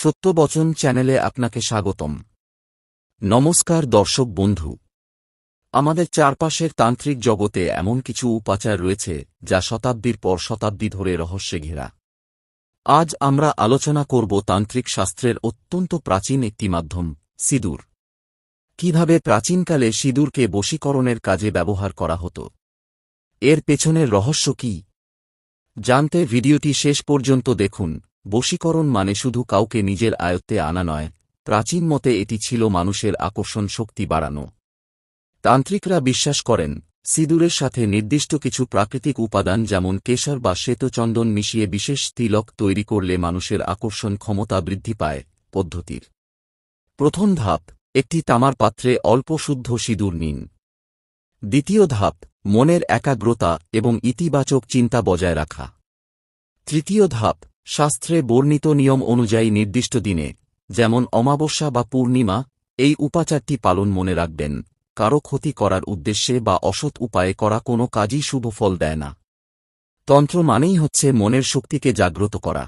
সত্যবচন চ্যানেলে আপনাকে স্বাগতম। নমস্কার দর্শক বন্ধু। আমাদের চারপাশের তান্ত্রিক জগতে এমন কিছু উপাচার রয়েছে যা শতাব্দীর পর শতাব্দী ধরে রহস্যে ঘেরা। আজ আমরা আলোচনা করব তান্ত্রিক শাস্ত্রের অত্যন্ত প্রাচীন একটি মাধ্যম, সিঁদুর। কিভাবে প্রাচীনকালে সিঁদুরকে বশীকরণের কাজে ব্যবহার করা হতো, এর পেছনের রহস্য কি, জানতে ভিডিওটি শেষ পর্যন্ত দেখুন। বশীকরণ মানে শুধু কাউকে নিজের আয়ত্তে আনা নয়, প্রাচীন মতে এটি ছিল মানুষের আকর্ষণ শক্তি বাড়ানো। তান্ত্রিকরা বিশ্বাস করেন সিঁদুরের সাথে নির্দিষ্ট কিছু প্রাকৃতিক উপাদান যেমন কেশর বা শ্বেতচন্দন মিশিয়ে বিশেষ তিলক তৈরি করলে মানুষের আকর্ষণ ক্ষমতা বৃদ্ধি পায়। পদ্ধতির প্রথম ধাপ, একটি তামার পাত্রে অল্প শুদ্ধ সিঁদুর নিন। দ্বিতীয় ধাপ, মনের একাগ্রতা এবং ইতিবাচক চিন্তা বজায় রাখা। তৃতীয় ধাপ, শাস্ত্রে বর্ণিত নিয়ম অনুযায়ী নির্দিষ্ট দিনে, যেমন অমাবস্যা বা পূর্ণিমা, এই উপাচারটি পালন মনে রাখবেন। কারো ক্ষতি করার উদ্দেশ্যে বা অসৎ উপায়ে করা কোনো কাজই শুভ ফল দেয় না। তন্ত্র মানেই হচ্ছে মনের শক্তিকে জাগ্রত করা।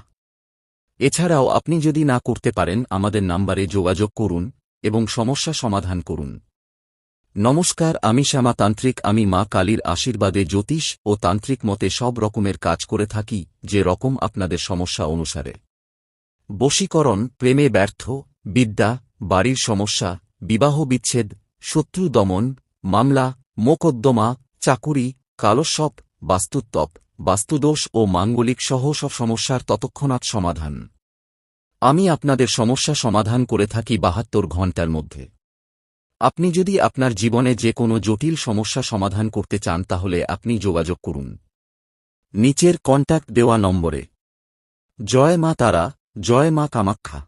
এছাড়াও আপনি যদি না করতে পারেন, আমাদের নাম্বারে যোগাযোগ করুন এবং সমস্যা সমাধান করুন। নমস্কার, আমি শ্যামা তান্ত্রিক। আমি মা কালীর আশীর্বাদে জ্যোতিষ ও তান্ত্রিক মতে সব রকমের কাজ করে থাকি, যে রকম আপনাদের সমস্যা অনুসারে। বশীকরণ, প্রেমে ব্যর্থ, বিদ্যা, বাড়ির সমস্যা, বিবাহ বিচ্ছেদ, শত্রু দমন, মামলা মোকদ্দমা, চাকুরি, কালস্বপ, বাস্তুত্বপ, বাস্তুদোষ ও মাঙ্গলিক সহ সব সমস্যার তৎক্ষণাৎ সমাধান। আমি আপনাদের সমস্যা সমাধান করে থাকি ৭২ ঘণ্টার মধ্যে। আপনি যদি আপনার জীবনে যে কোনো জটিল সমস্যা সমাধান করতে চান, তাহলে আপনি যোগাযোগ করুন নিচের কন্ট্যাক্ট দেওয়া নম্বরে। জয় মা তারা, জয় মা কামাখ্যা।